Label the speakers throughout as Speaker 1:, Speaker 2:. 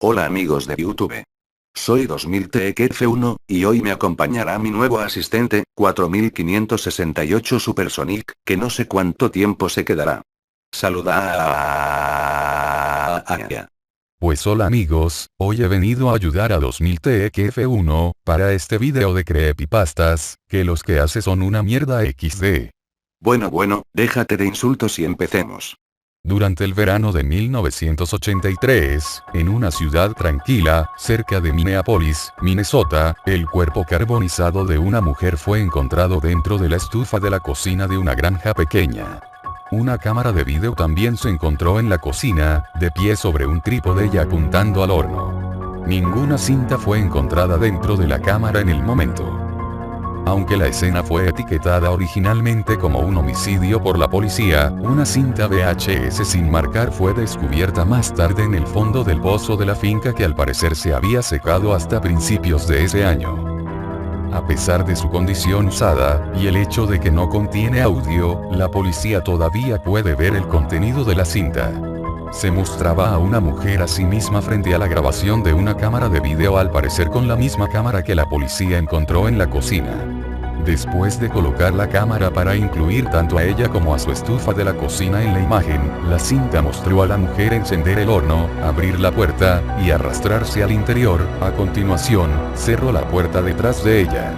Speaker 1: Hola amigos de YouTube. Soy 2000TXF1, y hoy me acompañará mi nuevo asistente, 4568 Supersonic, que no sé cuánto tiempo se quedará. Saluda.
Speaker 2: Pues hola amigos, hoy he venido a ayudar a 2000TXF1, para este video de creepypastas, que los que hace son una mierda XD.
Speaker 1: Bueno, déjate de insultos y empecemos.
Speaker 2: Durante el verano de 1983, en una ciudad tranquila, cerca de Minneapolis, Minnesota, el cuerpo carbonizado de una mujer fue encontrado dentro de la estufa de la cocina de una granja pequeña. Una cámara de video también se encontró en la cocina, de pie sobre un trípode y apuntando al horno. Ninguna cinta fue encontrada dentro de la cámara en el momento. Aunque la escena fue etiquetada originalmente como un homicidio por la policía, una cinta VHS sin marcar fue descubierta más tarde en el fondo del pozo de la finca que al parecer se había secado hasta principios de ese año. A pesar de su condición usada, y el hecho de que no contiene audio, la policía todavía puede ver el contenido de la cinta. Se mostraba a una mujer a sí misma frente a la grabación de una cámara de video, al parecer con la misma cámara que la policía encontró en la cocina. Después de colocar la cámara para incluir tanto a ella como a su estufa de la cocina en la imagen, la cinta mostró a la mujer encender el horno, abrir la puerta, y arrastrarse al interior. A continuación, cerró la puerta detrás de ella.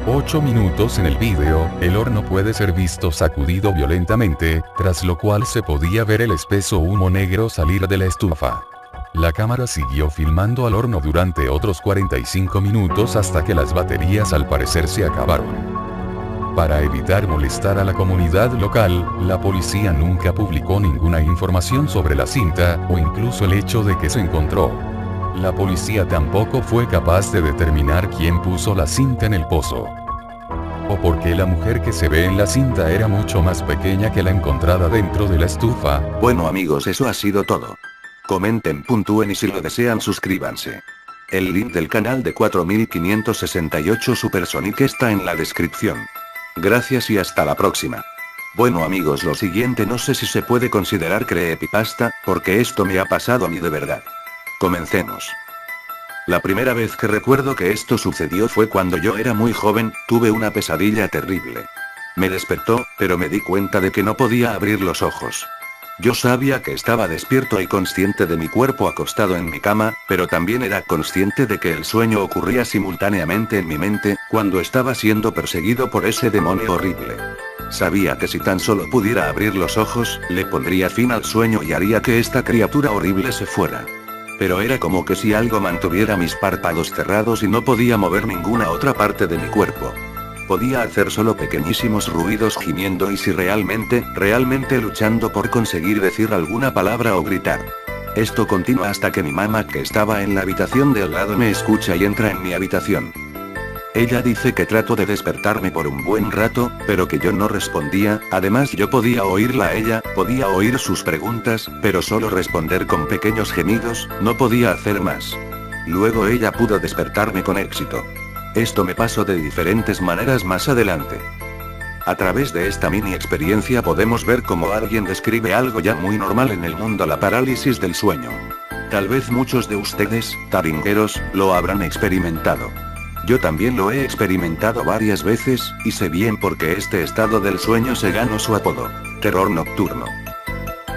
Speaker 2: 8 minutos en el vídeo, el horno puede ser visto sacudido violentamente, tras lo cual se podía ver el espeso humo negro salir de la estufa. La cámara siguió filmando al horno durante otros 45 minutos hasta que las baterías al parecer se acabaron. Para evitar molestar a la comunidad local, la policía nunca publicó ninguna información sobre la cinta, o incluso el hecho de que se encontró. La policía tampoco fue capaz de determinar quién puso la cinta en el pozo. O porque la mujer que se ve en la cinta era mucho más pequeña que la encontrada dentro de la estufa.
Speaker 1: Bueno amigos, eso ha sido todo. Comenten, puntúen y si lo desean suscríbanse. El link del canal de 4568 Supersonic está en la descripción. Gracias y hasta la próxima. Bueno amigos, lo siguiente no sé si se puede considerar creepypasta, porque esto me ha pasado a mí de verdad. Comencemos. La primera vez que recuerdo que esto sucedió fue cuando yo era muy joven, tuve una pesadilla terrible. Me despertó, pero me di cuenta de que no podía abrir los ojos. Yo sabía que estaba despierto y consciente de mi cuerpo acostado en mi cama, pero también era consciente de que el sueño ocurría simultáneamente en mi mente, cuando estaba siendo perseguido por ese demonio horrible. Sabía que si tan solo pudiera abrir los ojos, le pondría fin al sueño y haría que esta criatura horrible se fuera. Pero era como que si algo mantuviera mis párpados cerrados y no podía mover ninguna otra parte de mi cuerpo. Podía hacer solo pequeñísimos ruidos gimiendo y si realmente luchando por conseguir decir alguna palabra o gritar. Esto continúa hasta que mi mamá, que estaba en la habitación de al lado, me escucha y entra en mi habitación. Ella dice que trato de despertarme por un buen rato, pero que yo no respondía. Además yo podía oírla a ella, podía oír sus preguntas, pero solo responder con pequeños gemidos, no podía hacer más. Luego ella pudo despertarme con éxito. Esto me pasó de diferentes maneras más adelante. A través de esta mini experiencia podemos ver cómo alguien describe algo ya muy normal en el mundo: la parálisis del sueño. Tal vez muchos de ustedes, taringueros, lo habrán experimentado. Yo también lo he experimentado varias veces, y sé bien por qué este estado del sueño se ganó su apodo: terror nocturno.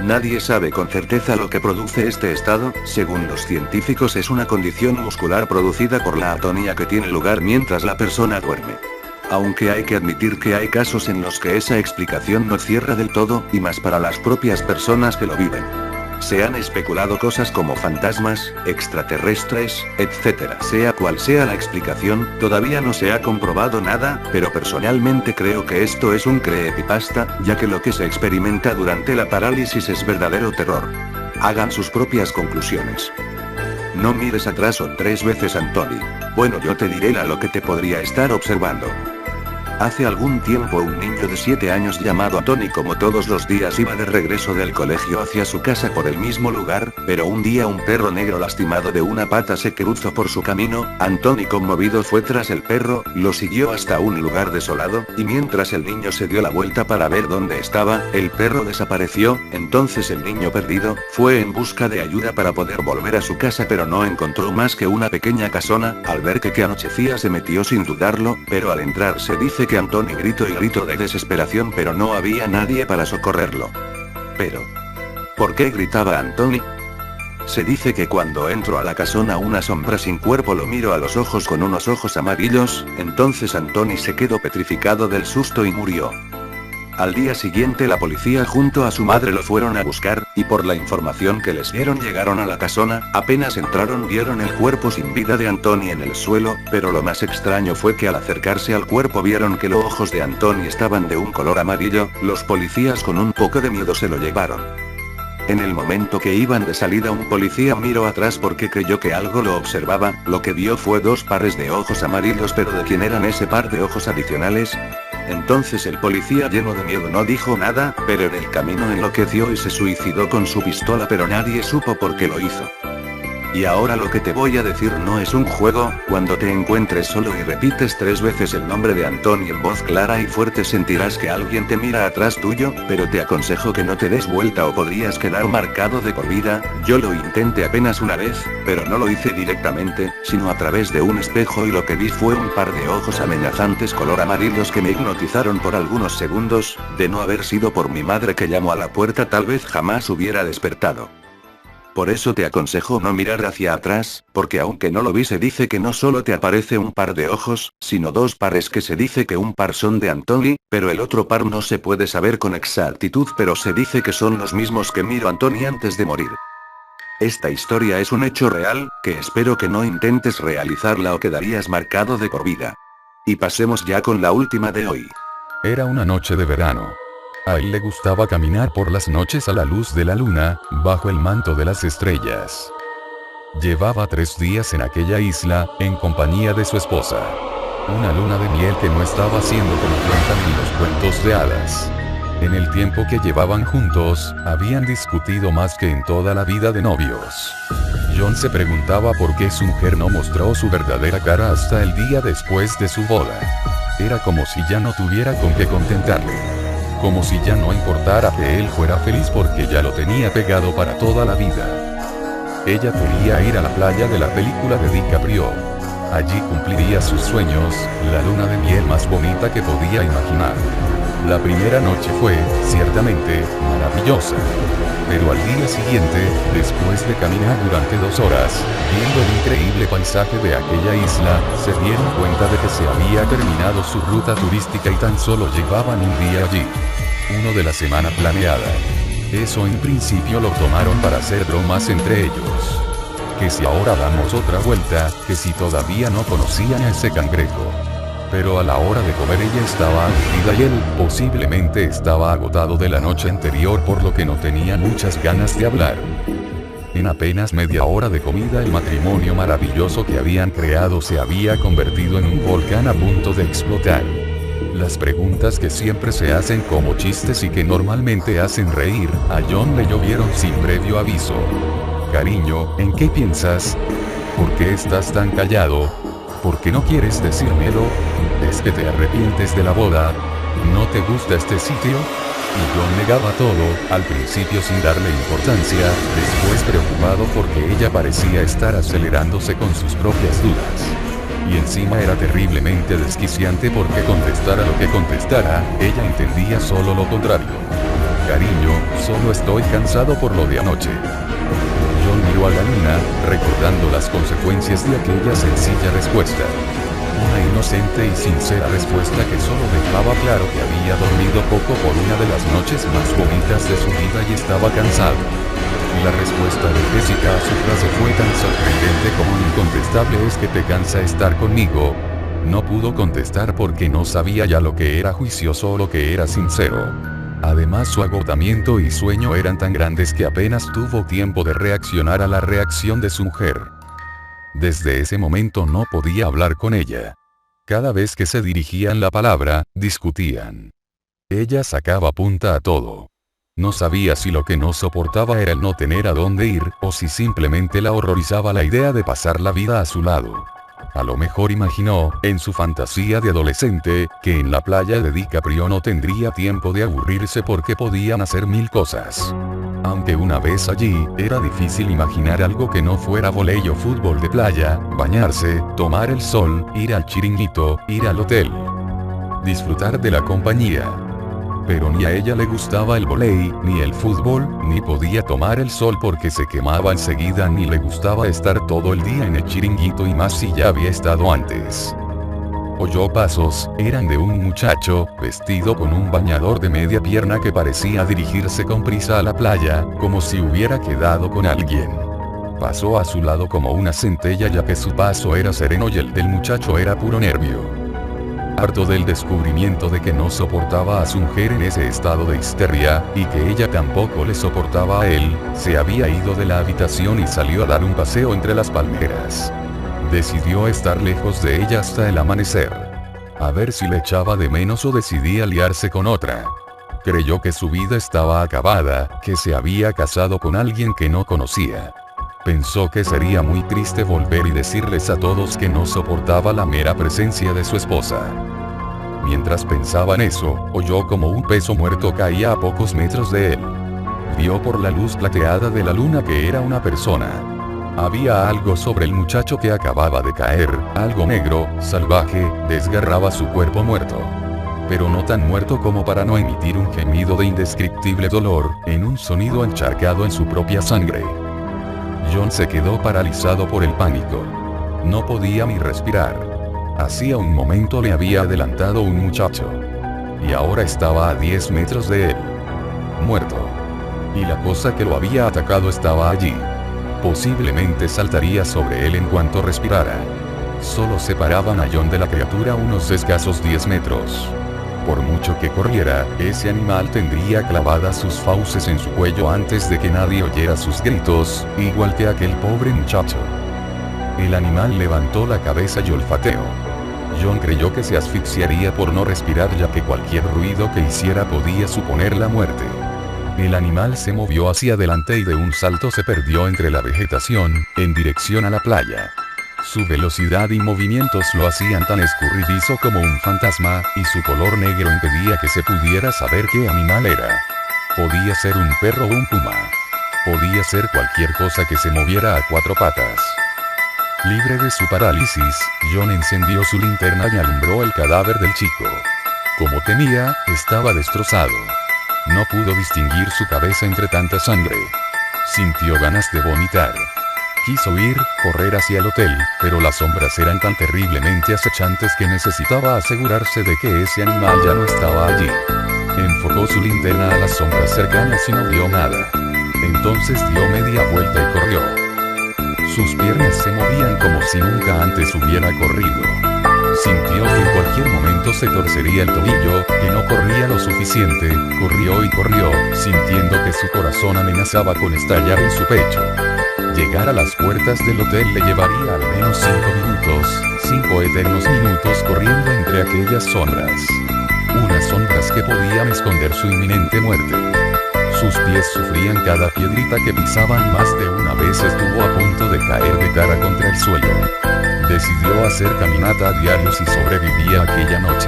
Speaker 1: Nadie sabe con certeza lo que produce este estado. Según los científicos, es una condición muscular producida por la atonía que tiene lugar mientras la persona duerme. Aunque hay que admitir que hay casos en los que esa explicación no cierra del todo, y más para las propias personas que lo viven. Se han especulado cosas como fantasmas, extraterrestres, etc. Sea cual sea la explicación, todavía no se ha comprobado nada, pero personalmente creo que esto es un creepypasta, ya que lo que se experimenta durante la parálisis es verdadero terror. Hagan sus propias conclusiones. No mires atrás o 3 veces, Anthony. Bueno, yo te diré lo que te podría estar observando. Hace algún tiempo un niño de 7 años llamado Tony, como todos los días, iba de regreso del colegio hacia su casa por el mismo lugar, pero un día un perro negro lastimado de una pata se cruzó por su camino. Anthony, conmovido, fue tras el perro, lo siguió hasta un lugar desolado, y mientras el niño se dio la vuelta para ver dónde estaba, el perro desapareció. Entonces el niño, perdido, fue en busca de ayuda para poder volver a su casa, pero no encontró más que una pequeña casona. Al ver que anochecía se metió sin dudarlo, pero al entrar se dice que Anthony gritó y gritó de desesperación, pero no había nadie para socorrerlo. Pero, ¿por qué gritaba Anthony? Se dice que cuando entró a la casona una sombra sin cuerpo lo miró a los ojos con unos ojos amarillos. Entonces Anthony se quedó petrificado del susto y murió. Al día siguiente la policía junto a su madre lo fueron a buscar, y por la información que les dieron llegaron a la casona. Apenas entraron vieron el cuerpo sin vida de Anthony en el suelo, pero lo más extraño fue que al acercarse al cuerpo vieron que los ojos de Anthony estaban de un color amarillo. Los policías con un poco de miedo se lo llevaron. En el momento que iban de salida un policía miró atrás porque creyó que algo lo observaba. Lo que vio fue 2 pares de ojos amarillos, pero ¿de quién eran ese par de ojos adicionales? Entonces el policía, lleno de miedo, no dijo nada, pero en el camino enloqueció y se suicidó con su pistola, pero nadie supo por qué lo hizo. Y ahora lo que te voy a decir no es un juego. Cuando te encuentres solo y repites 3 veces el nombre de Anthony en voz clara y fuerte, sentirás que alguien te mira atrás tuyo, pero te aconsejo que no te des vuelta o podrías quedar marcado de por vida. Yo lo intenté apenas una vez, pero no lo hice directamente, sino a través de un espejo, y lo que vi fue un par de ojos amenazantes color amarillos que me hipnotizaron por algunos segundos. De no haber sido por mi madre que llamó a la puerta, tal vez jamás hubiera despertado. Por eso te aconsejo no mirar hacia atrás, porque aunque no lo vi, se dice que no solo te aparece un par de ojos, sino 2 pares, que se dice que un par son de Anthony, pero el otro par no se puede saber con exactitud, pero se dice que son los mismos que miró Anthony antes de morir. Esta historia es un hecho real, que espero que no intentes realizarla o quedarías marcado de por vida. Y pasemos ya con la última de hoy.
Speaker 2: Era una noche de verano. A él le gustaba caminar por las noches a la luz de la luna, bajo el manto de las estrellas. Llevaba 3 días en aquella isla, en compañía de su esposa. Una luna de miel que no estaba siendo como cuentan ni los cuentos de hadas. En el tiempo que llevaban juntos, habían discutido más que en toda la vida de novios. John se preguntaba por qué su mujer no mostró su verdadera cara hasta el día después de su boda. Era como si ya no tuviera con qué contentarle. Como si ya no importara que él fuera feliz porque ya lo tenía pegado para toda la vida. Ella quería ir a la playa de la película de DiCaprio. Allí cumpliría sus sueños, la luna de miel más bonita que podía imaginar. La primera noche fue, ciertamente, maravillosa. Pero al día siguiente, después de caminar durante 2 horas, viendo el increíble paisaje de aquella isla, se dieron cuenta de que se había terminado su ruta turística y tan solo llevaban un día allí. Uno de la semana planeada. Eso en principio lo tomaron para hacer bromas entre ellos. Que si ahora damos otra vuelta, que si todavía no conocían a ese cangrejo. Pero a la hora de comer ella estaba aburrida y él, posiblemente, estaba agotado de la noche anterior, por lo que no tenía muchas ganas de hablar. En apenas media hora de comida el matrimonio maravilloso que habían creado se había convertido en un volcán a punto de explotar. Las preguntas que siempre se hacen como chistes y que normalmente hacen reír, a John le llovieron sin previo aviso. Cariño, ¿en qué piensas? ¿Por qué estás tan callado? ¿Por qué no quieres decírmelo? ¿Es que te arrepientes de la boda? ¿No te gusta este sitio? Y John negaba todo, al principio sin darle importancia, después preocupado porque ella parecía estar acelerándose con sus propias dudas. Y encima era terriblemente desquiciante porque contestara lo que contestara, ella entendía solo lo contrario. Cariño, solo estoy cansado por lo de anoche. John miró a la luna, recordando las consecuencias de aquella sencilla respuesta. Una inocente y sincera respuesta que solo dejaba claro que había dormido poco por una de las noches más bonitas de su vida y estaba cansado. Y la respuesta de Jessica a su frase fue tan sorprendente como incontestable: es que te cansa estar conmigo. No pudo contestar porque no sabía ya lo que era juicioso o lo que era sincero. Además, su agotamiento y sueño eran tan grandes que apenas tuvo tiempo de reaccionar a la reacción de su mujer. Desde ese momento no podía hablar con ella. Cada vez que se dirigían la palabra, discutían. Ella sacaba punta a todo. No sabía si lo que no soportaba era el no tener a dónde ir, o si simplemente la horrorizaba la idea de pasar la vida a su lado. A lo mejor imaginó, en su fantasía de adolescente, que en la playa de DiCaprio no tendría tiempo de aburrirse porque podían hacer mil cosas. Aunque una vez allí, era difícil imaginar algo que no fuera vóley o fútbol de playa, bañarse, tomar el sol, ir al chiringuito, ir al hotel. Disfrutar de la compañía. Pero ni a ella le gustaba el vóley, ni el fútbol, ni podía tomar el sol porque se quemaba enseguida, ni le gustaba estar todo el día en el chiringuito y más si ya había estado antes. Oyó pasos, eran de un muchacho, vestido con un bañador de media pierna que parecía dirigirse con prisa a la playa, como si hubiera quedado con alguien. Pasó a su lado como una centella ya que su paso era sereno y el del muchacho era puro nervio. Harto del descubrimiento de que no soportaba a su mujer en ese estado de histeria, y que ella tampoco le soportaba a él, se había ido de la habitación y salió a dar un paseo entre las palmeras. Decidió estar lejos de ella hasta el amanecer. A ver si le echaba de menos o decidía liarse con otra. Creyó que su vida estaba acabada, que se había casado con alguien que no conocía. Pensó que sería muy triste volver y decirles a todos que no soportaba la mera presencia de su esposa. Mientras pensaba en eso, oyó como un peso muerto caía a pocos metros de él. Vio por la luz plateada de la luna que era una persona. Había algo sobre el muchacho que acababa de caer, algo negro, salvaje, desgarraba su cuerpo muerto. Pero no tan muerto como para no emitir un gemido de indescriptible dolor, en un sonido encharcado en su propia sangre. John se quedó paralizado por el pánico. No podía ni respirar. Hacía un momento le había adelantado un muchacho. Y ahora estaba a 10 metros de él. Muerto. Y la cosa que lo había atacado estaba allí. Posiblemente saltaría sobre él en cuanto respirara. Solo separaban a John de la criatura unos escasos 10 metros. Por mucho que corriera, ese animal tendría clavadas sus fauces en su cuello antes de que nadie oyera sus gritos, igual que aquel pobre muchacho. El animal levantó la cabeza y olfateó. John creyó que se asfixiaría por no respirar ya que cualquier ruido que hiciera podía suponer la muerte. El animal se movió hacia adelante y de un salto se perdió entre la vegetación, en dirección a la playa. Su velocidad y movimientos lo hacían tan escurridizo como un fantasma, y su color negro impedía que se pudiera saber qué animal era. Podía ser un perro o un puma. Podía ser cualquier cosa que se moviera a cuatro patas. Libre de su parálisis, John encendió su linterna y alumbró el cadáver del chico. Como temía, estaba destrozado. No pudo distinguir su cabeza entre tanta sangre. Sintió ganas de vomitar. Quiso huir, correr hacia el hotel, pero las sombras eran tan terriblemente acechantes que necesitaba asegurarse de que ese animal ya no estaba allí. Enfocó su linterna a las sombras cercanas y no vio nada. Entonces dio media vuelta y corrió. Sus piernas se movían como si nunca antes hubiera corrido. Sintió que en cualquier momento se torcería el tobillo, que no corría lo suficiente, corrió y corrió, sintiendo que su corazón amenazaba con estallar en su pecho. Llegar a las puertas del hotel le llevaría al menos 5 minutos, 5 eternos minutos corriendo entre aquellas sombras. Unas sombras que podían esconder su inminente muerte. Sus pies sufrían cada piedrita que pisaban, más de una vez estuvo a punto de caer de cara contra el suelo. Decidió hacer caminata a diario si sobrevivía aquella noche.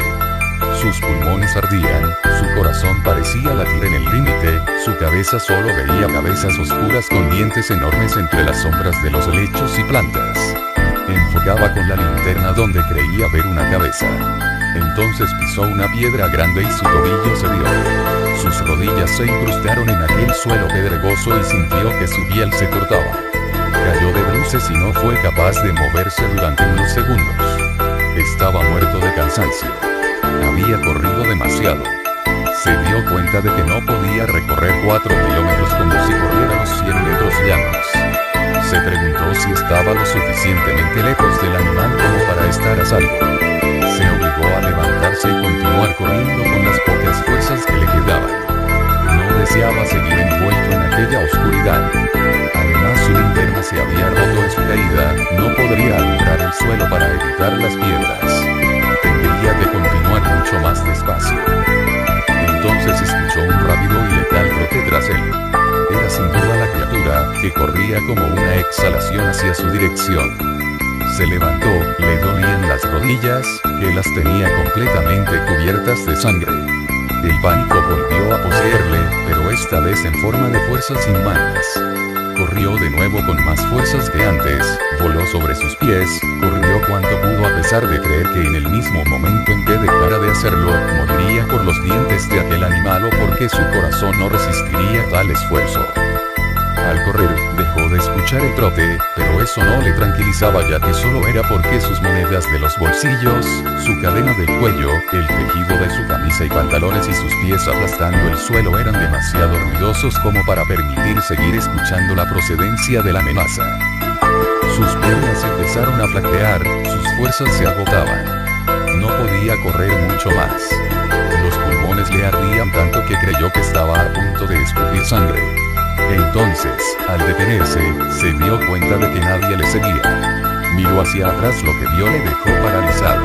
Speaker 2: Sus pulmones ardían, su corazón parecía latir en el límite, su cabeza solo veía cabezas oscuras con dientes enormes entre las sombras de los helechos y plantas. Enfocaba con la linterna donde creía ver una cabeza. Entonces pisó una piedra grande y su tobillo se dio. Sus rodillas se incrustaron en aquel suelo pedregoso y sintió que su piel se cortaba. Cayó de bruces y no fue capaz de moverse durante unos segundos. Estaba muerto de cansancio. Había corrido demasiado. Se dio cuenta de que no podía recorrer 4 kilómetros como si corriera los 100 metros llanos. Se preguntó si estaba lo suficientemente lejos del animal como para estar a salvo. Se obligó a levantarse y continuar corriendo con las pocas fuerzas que le quedaban. No deseaba seguir envuelto en aquella oscuridad. Además su linterna se había roto en su caída, no podría alumbrar el suelo para evitar las piedras. mucho más despacio. Entonces escuchó un rápido y letal trote tras él. Era sin duda la criatura, que corría como una exhalación hacia su dirección. Se levantó, le dolían las rodillas, que las tenía completamente cubiertas de sangre. El pánico volvió a poseerle, pero esta vez en forma de fuerzas inhumanas. Corrió de nuevo con más fuerzas que antes, voló sobre sus pies, corrió cuanto pudo a pesar de creer que en el mismo momento en que dejara de hacerlo, moriría por los dientes de aquel animal o porque su corazón no resistiría tal esfuerzo. Al correr, dejó de escuchar el trote, pero eso no le tranquilizaba ya que solo era porque sus monedas de los bolsillos, su cadena del cuello, el tejido de su camisa y pantalones y sus pies aplastando el suelo eran demasiado ruidosos como para permitir seguir escuchando la procedencia de la amenaza. Sus piernas empezaron a flaquear, sus fuerzas se agotaban. No podía correr mucho más. Los pulmones le ardían tanto que creyó que estaba a punto de escupir sangre. Entonces, al detenerse, se dio cuenta de que nadie le seguía. Miró hacia atrás, lo que vio le dejó paralizado.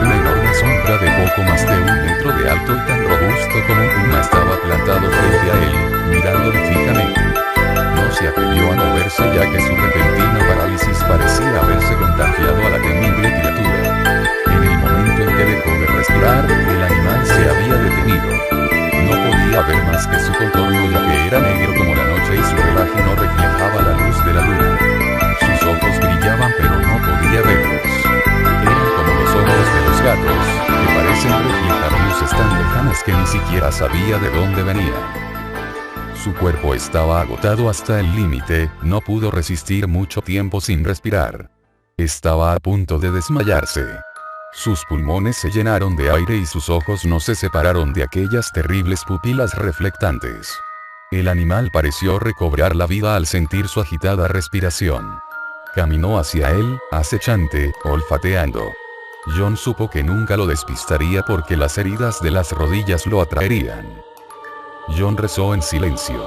Speaker 2: Una enorme sombra de poco más de 1 metro de alto y tan robusto como un puma estaba plantado frente a él, mirándole fijamente. No se atrevió a moverse ya que su repentina parálisis parecía haberse contagiado a la temible criatura. En el momento en que dejó de respirar, el animal se había detenido. No podía ver más que su contorno ya que era negro como la noche y su pelaje no reflejaba la luz de la luna. Sus ojos brillaban pero no podía verlos. Eran como los ojos de los gatos, que parecen reflejar luces tan lejanas que ni siquiera sabía de dónde venían. Su cuerpo estaba agotado hasta el límite, no pudo resistir mucho tiempo sin respirar. Estaba a punto de desmayarse. Sus pulmones se llenaron de aire y sus ojos no se separaron de aquellas terribles pupilas reflectantes. El animal pareció recobrar la vida al sentir su agitada respiración. Caminó hacia él, acechante, olfateando. John supo que nunca lo despistaría porque las heridas de las rodillas lo atraerían. John rezó en silencio.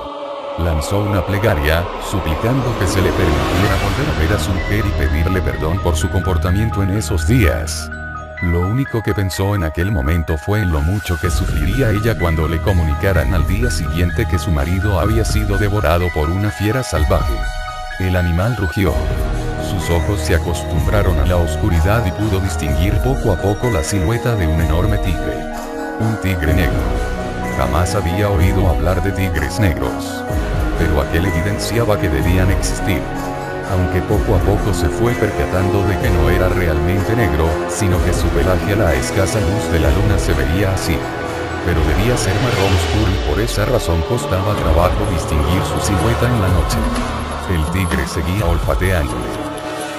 Speaker 2: Lanzó una plegaria, suplicando que se le permitiera volver a ver a su mujer y pedirle perdón por su comportamiento en esos días. Lo único que pensó en aquel momento fue en lo mucho que sufriría ella cuando le comunicaran al día siguiente que su marido había sido devorado por una fiera salvaje. El animal rugió. Sus ojos se acostumbraron a la oscuridad y pudo distinguir poco a poco la silueta de un enorme tigre. Un tigre negro. Jamás había oído hablar de tigres negros. Pero aquel evidenciaba que debían existir. Aunque poco a poco se fue percatando de que no era realmente negro, sino que su pelaje a la escasa luz de la luna se veía así. Pero debía ser marrón oscuro y por esa razón costaba trabajo distinguir su silueta en la noche. El tigre seguía olfateándole.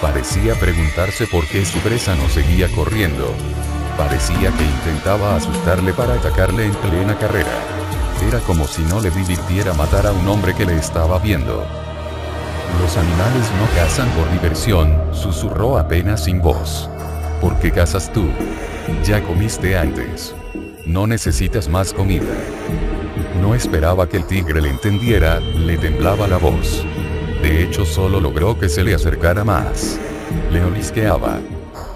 Speaker 2: Parecía preguntarse por qué su presa no seguía corriendo. Parecía que intentaba asustarle para atacarle en plena carrera. Era como si no le divirtiera matar a un hombre que le estaba viendo. Los animales no cazan por diversión, susurró apenas sin voz. ¿Por qué cazas tú? Ya comiste antes. No necesitas más comida. No esperaba que el tigre le entendiera, le temblaba la voz. De hecho solo logró que se le acercara más. Le olisqueaba.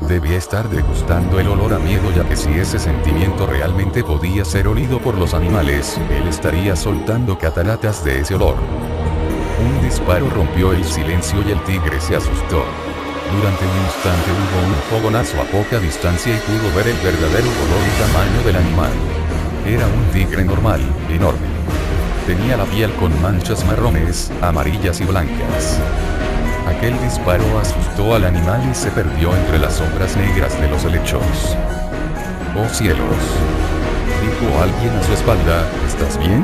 Speaker 2: Debía estar degustando el olor a miedo ya que si ese sentimiento realmente podía ser olido por los animales, él estaría soltando cataratas de ese olor. Un disparo rompió el silencio y el tigre se asustó. Durante un instante hubo un fogonazo a poca distancia y pudo ver el verdadero color y tamaño del animal. Era un tigre normal, enorme. Tenía la piel con manchas marrones, amarillas y blancas. Aquel disparo asustó al animal y se perdió entre las sombras negras de los helechos. ¡Oh cielos!, dijo alguien a su espalda, ¿estás bien?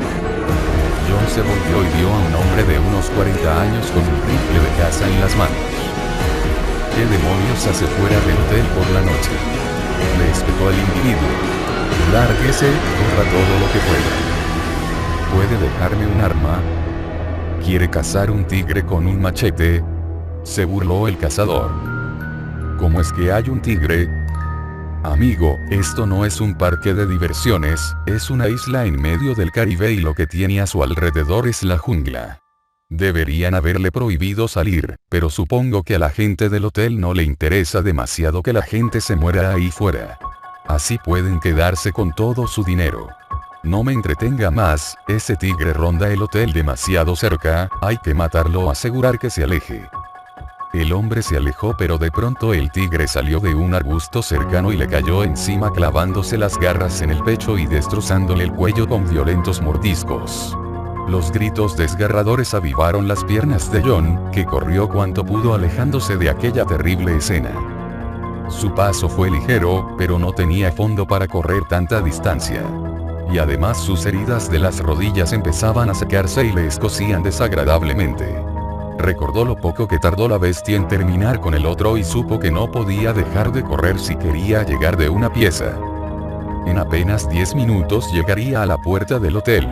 Speaker 2: John se volvió y vio a un hombre de unos 40 años con un rifle de caza en las manos. ¿Qué demonios hace fuera del hotel por la noche?, le espetó el individuo. Lárguese, corra todo lo que pueda. ¿Puede dejarme un arma? ¿Quiere cazar un tigre con un machete?, se burló el cazador. ¿Cómo es que hay un tigre? Amigo, esto no es un parque de diversiones, es una isla en medio del Caribe y lo que tiene a su alrededor es la jungla. Deberían haberle prohibido salir, pero supongo que a la gente del hotel no le interesa demasiado que la gente se muera ahí fuera. Así pueden quedarse con todo su dinero. No me entretenga más, ese tigre ronda el hotel demasiado cerca, hay que matarlo o asegurar que se aleje. El hombre se alejó, pero de pronto el tigre salió de un arbusto cercano y le cayó encima, clavándose las garras en el pecho y destrozándole el cuello con violentos mordiscos. Los gritos desgarradores avivaron las piernas de John, que corrió cuanto pudo alejándose de aquella terrible escena. Su paso fue ligero, pero no tenía fondo para correr tanta distancia. Y además sus heridas de las rodillas empezaban a secarse y le escocían desagradablemente. Recordó lo poco que tardó la bestia en terminar con el otro y supo que no podía dejar de correr si quería llegar de una pieza. En apenas 10 minutos llegaría a la puerta del hotel.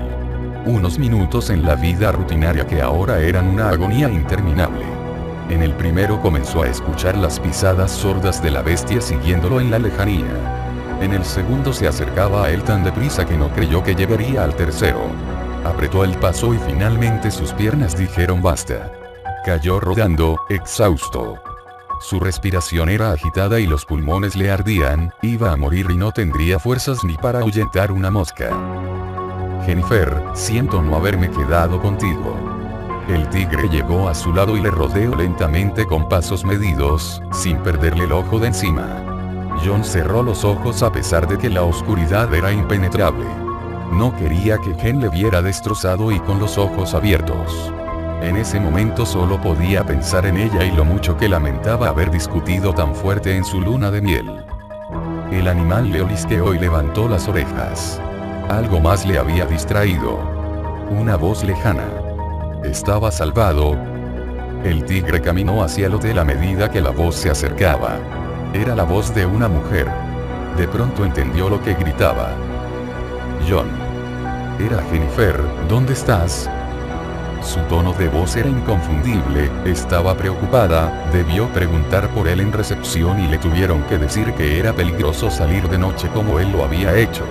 Speaker 2: Unos minutos en la vida rutinaria que ahora eran una agonía interminable. En el primero comenzó a escuchar las pisadas sordas de la bestia siguiéndolo en la lejanía. En el segundo se acercaba a él tan deprisa que no creyó que llegaría al tercero. Apretó el paso y finalmente sus piernas dijeron basta. Cayó rodando, exhausto. Su respiración era agitada y los pulmones le ardían, iba a morir y no tendría fuerzas ni para ahuyentar una mosca. Jennifer, siento no haberme quedado contigo. El tigre llegó a su lado y le rodeó lentamente con pasos medidos, sin perderle el ojo de encima. John cerró los ojos a pesar de que la oscuridad era impenetrable. No quería que Jen le viera destrozado y con los ojos abiertos. En ese momento solo podía pensar en ella y lo mucho que lamentaba haber discutido tan fuerte en su luna de miel. El animal le olisqueó y levantó las orejas. Algo más le había distraído. Una voz lejana. Estaba salvado. El tigre caminó hacia el hotel a medida que la voz se acercaba. Era la voz de una mujer. De pronto entendió lo que gritaba. John. Era Jennifer, ¿dónde estás? Su tono de voz era inconfundible, estaba preocupada, debió preguntar por él en recepción y le tuvieron que decir que era peligroso salir de noche como él lo había hecho.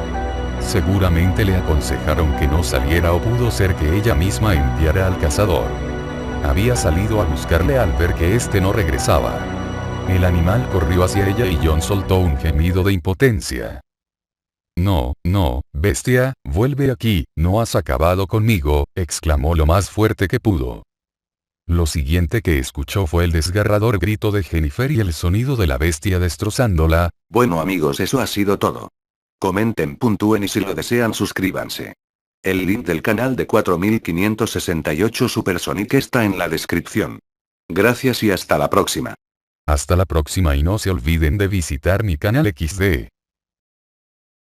Speaker 2: Seguramente le aconsejaron que no saliera o pudo ser que ella misma enviara al cazador. Había salido a buscarle al ver que éste no regresaba. El animal corrió hacia ella y John soltó un gemido de impotencia. No, no, bestia, vuelve aquí, no has acabado conmigo, exclamó lo más fuerte que pudo. Lo siguiente que escuchó fue el desgarrador grito de Jennifer y el sonido de la bestia destrozándola.
Speaker 1: Bueno amigos, eso ha sido todo. Comenten, puntúen y si lo desean suscríbanse. El link del canal de 4568 Supersonic está en la descripción. Gracias y hasta la próxima.
Speaker 2: Hasta la próxima y no se olviden de visitar mi canal XD.